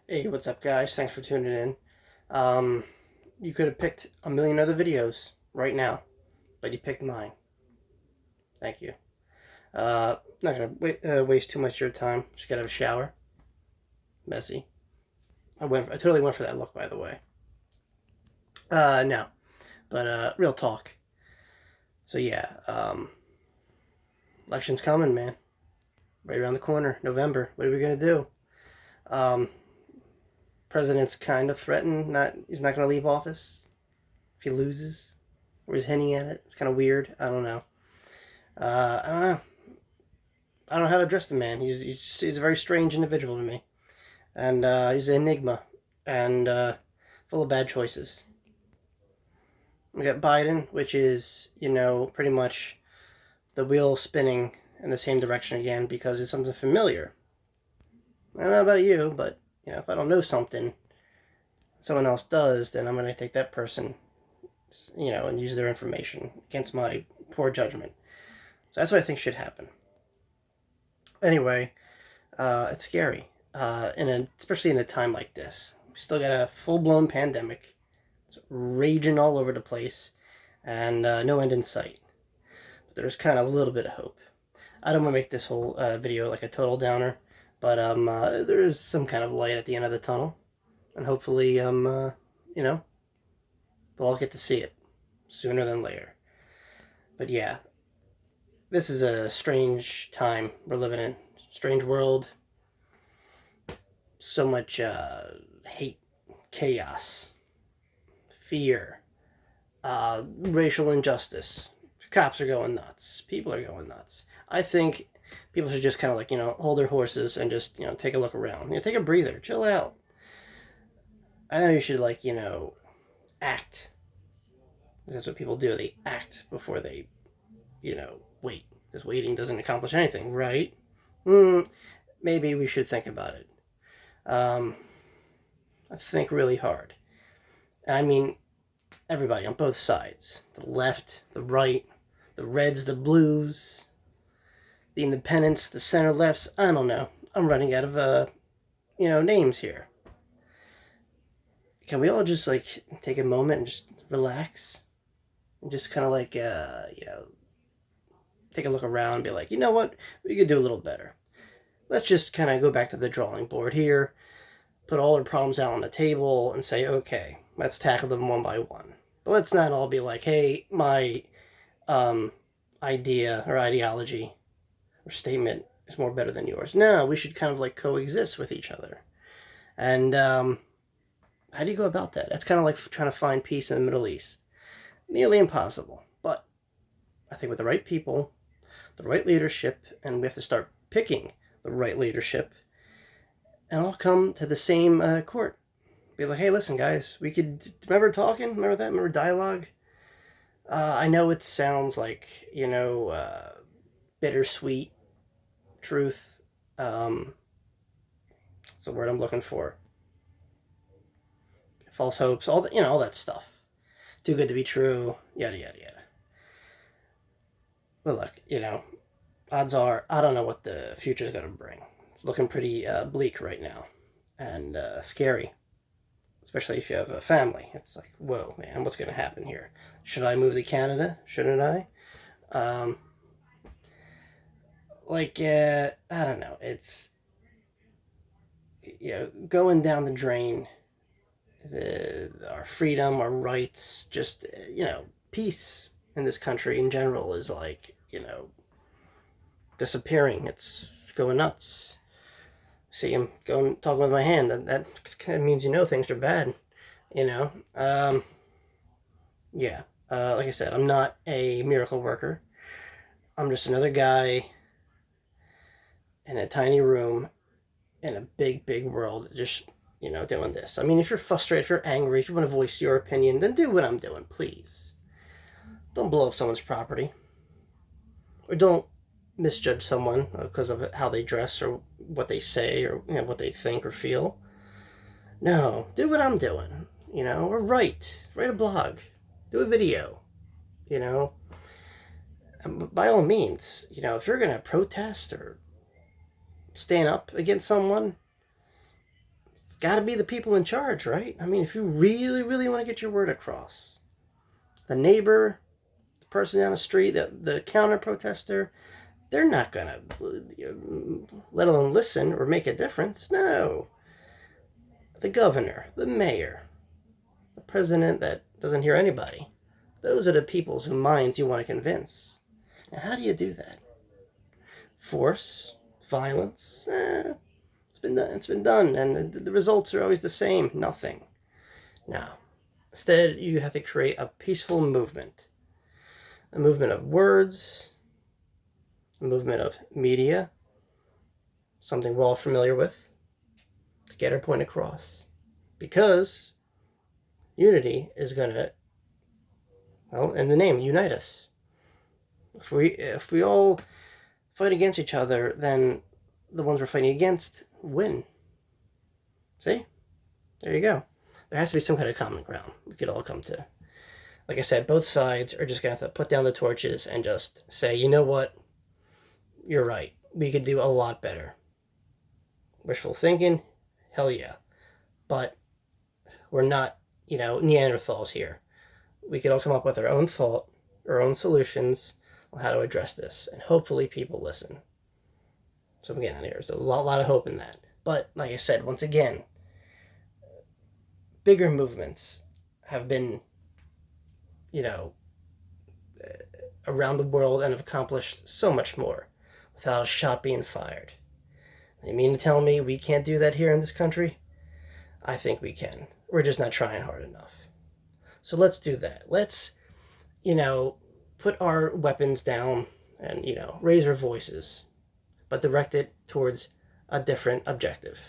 Hey, what's up, guys? Thanks for tuning in. Um, you could have picked a million other videos right now, but you picked mine. Thank you. Not gonna waste too much of your time. Just get out of a shower. Messy. I totally went for that look, by the way. No, but real talk. So yeah, election's coming, man. Right around the corner, November. What are we gonna do? Um, President's kind of threatened he's not gonna leave office if he loses, or he's hinting at it. It's kind of weird. I don't know. I don't know. I don't know how to address the man. He's a very strange individual to me, and he's an enigma, and full of bad choices. We got Biden, which is pretty much the wheel spinning in the same direction again because it's something familiar. I don't know about you, but if I don't know something, someone else does, then I'm gonna take that person, and use their information against my poor judgment. So that's what I think should happen. Anyway, it's scary, especially in a time like this. We still got a full-blown pandemic. It's raging all over the place, and no end in sight. But there's kind of a little bit of hope. I don't want to make this whole video like a total downer, but there is some kind of light at the end of the tunnel, and hopefully, we'll all get to see it sooner than later. But yeah, this is a strange time we're living in. Strange world. So much hate, chaos, fear, racial injustice. Cops are going nuts. People are going nuts. I think people should just kind of hold their horses and just take a look around. Take a breather. Chill out. I know you should act. That's what people do. They act before they wait. Because waiting doesn't accomplish anything, right? Maybe we should think about it. I think really hard. And I mean everybody on both sides. The left, the right, the reds, the blues, the independents, the center lefts. I don't know. I'm running out of names here. Can we all just take a moment and just relax? And just kind of take a look around and be like, you know what? We could do a little better. Let's just kind of go back to the drawing board here, put all our problems out on the table and say, okay, let's tackle them one by one. But let's not all be like, hey, my idea or ideology or statement is more better than yours. No, we should kind of coexist with each other. And how do you go about that? That's kind of like trying to find peace in the Middle East. Nearly impossible. But I think with the right people, the right leadership, and we have to start picking the right leadership, and all come to the same court. Be like, hey, listen, guys, we could remember talking. Remember that? Remember dialogue? I know it sounds like bittersweet truth. It's the word I'm looking for. False hopes, all that stuff. Too good to be true. Yada yada yada. But look, odds are I don't know what the future's gonna bring. It's looking pretty bleak right now, and scary. Especially if you have a family. It's like, whoa, man, what's going to happen here? Should I move to Canada? Shouldn't I? I don't know. It's, going down the drain. Our freedom, our rights, just, peace in this country in general is disappearing. It's going nuts. See, I'm going talking with my hand. That kind of means things are bad. Yeah. Like I said, I'm not a miracle worker. I'm just another guy in a tiny room in a big, big world, just doing this. I mean, if you're frustrated, if you're angry, if you want to voice your opinion, then do what I'm doing, please. Don't blow up someone's property, or don't misjudge someone because of how they dress or what they say or what they think or feel. No, do what I'm doing, or write a blog, do a video, and by all means, if you're going to protest or stand up against someone, got to be the people in charge, right? I mean, if you really, really want to get your word across, the neighbor, the person down the street, the counter protester, they're not going to let alone listen or make a difference. No. The governor, the mayor, the president that doesn't hear anybody. Those are the people whose minds you want to convince. Now, how do you do that? Force, violence, it's been done. It's been done, and the results are always the same. Nothing. Now, instead, you have to create a peaceful movement. A movement of words, a movement of media, something we're all familiar with, to get our point across. Because unity is going to, well, in the name, unite us. If we all fight against each other, then the ones we're fighting against win. See? There you go. There has to be some kind of common ground we could all come to. Like I said, both sides are just going to have to put down the torches and just say, you know what? You're right. We could do a lot better. Wishful thinking? Hell yeah. But we're not, Neanderthals here. We could all come up with our own thought, our own solutions on how to address this. And hopefully people listen. So again, there's a lot of hope in that. But like I said, once again, bigger movements have been, around the world and have accomplished so much more without a shot being fired. They mean to tell me we can't do that here in this country? I think we can. We're just not trying hard enough. So let's do that. Let's, put our weapons down and, raise our voices, but direct it towards a different objective.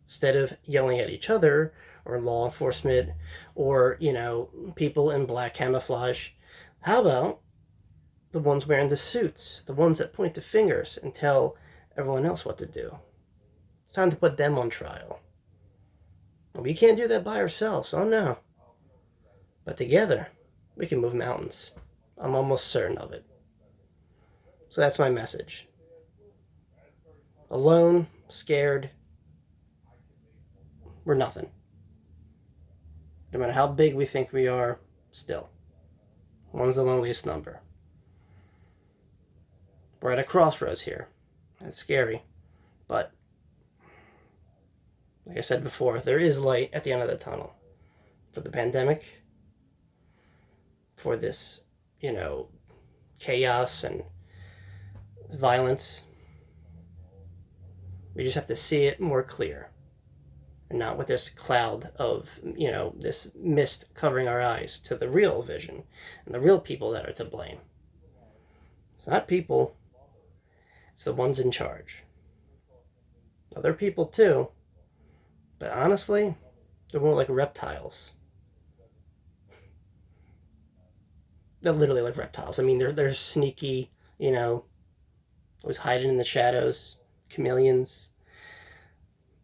Instead of yelling at each other or law enforcement or, people in black camouflage, how about the ones wearing the suits, the ones that point the fingers and tell everyone else what to do? It's time to put them on trial. We can't do that by ourselves, oh no. But together, we can move mountains. I'm almost certain of it. So that's my message. Alone, scared, we're nothing. No matter how big we think we are, still. One's the loneliest number. We're at a crossroads here. It's scary. But, like I said before, there is light at the end of the tunnel. For the pandemic, for this, chaos and violence. We just have to see it more clear. And not with this cloud of, this mist covering our eyes to the real vision and the real people that are to blame. It's not people, it's the ones in charge. Other people too, but honestly, they're more like reptiles. They're literally like reptiles. I mean, they're sneaky, always hiding in the shadows, chameleons,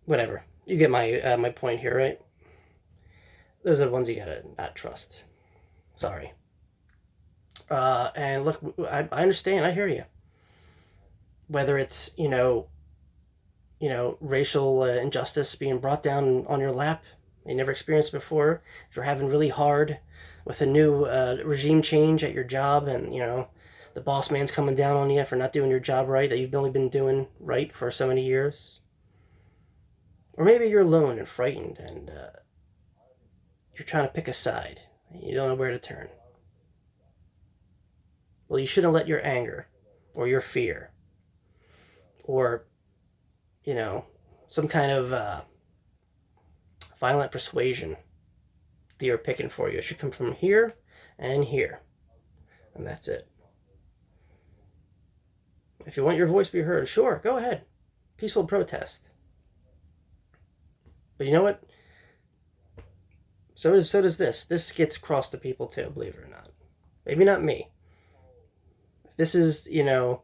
whatever. You get my point here, right? Those are the ones you gotta not trust. Sorry. And look, I understand. I hear you. Whether it's racial injustice being brought down on your lap, you never experienced before. If you're having really hard with a new regime change at your job, and the boss man's coming down on you for not doing your job right that you've only been doing right for so many years. Or maybe you're alone and frightened and you're trying to pick a side. You don't know where to turn. Well, you shouldn't let your anger or your fear or, some kind of violent persuasion that you're picking for you. It should come from here and here. And that's it. If you want your voice to be heard, sure, go ahead. Peaceful protest. But you know what? So does this. This gets across to people too, believe it or not. Maybe not me. If this is, the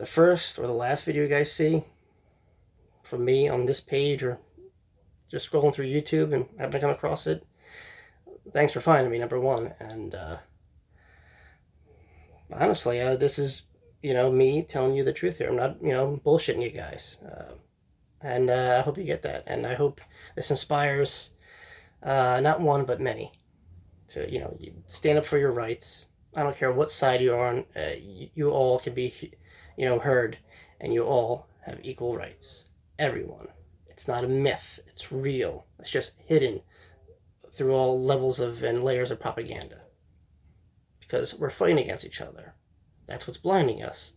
first or the last video you guys see from me on this page or just scrolling through YouTube and happen to come across it, thanks for finding me, number one. And honestly, this is, me telling you the truth here. I'm not, bullshitting you guys. And I hope you get that. And I hope this inspires not one, but many to, you stand up for your rights. I don't care what side you're on. You all can be, heard, and you all have equal rights. Everyone. It's not a myth. It's real. It's just hidden through all levels of and layers of propaganda. Because we're fighting against each other. That's what's blinding us.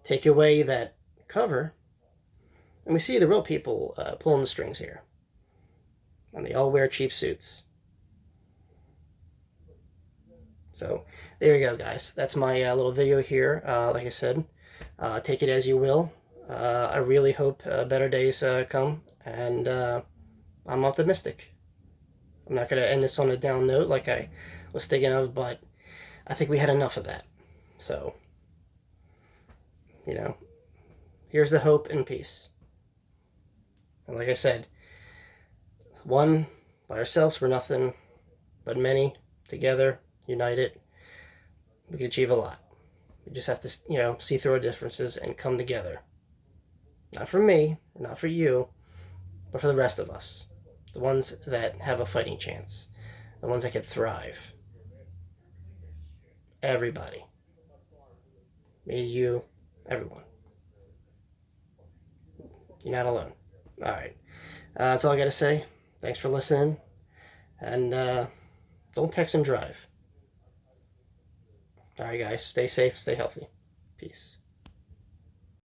Take away that cover, and we see the real people pulling the strings here. And they all wear cheap suits. So there you go, guys. That's my little video here. Like I said, take it as you will. I really hope better days come, and I'm optimistic. I'm not going to end this on a down note like I was thinking of, but I think we had enough of that. So, here's the hope and peace. And like I said, one by ourselves, we're nothing, but many together, united, we can achieve a lot. We just have to, see through our differences and come together. Not for me, not for you, but for the rest of us. The ones that have a fighting chance. The ones that can thrive. Everybody. Me, you, everyone. You're not alone. Alright. That's all I gotta say. Thanks for listening. And don't text and drive. Alright, guys. Stay safe, stay healthy. Peace.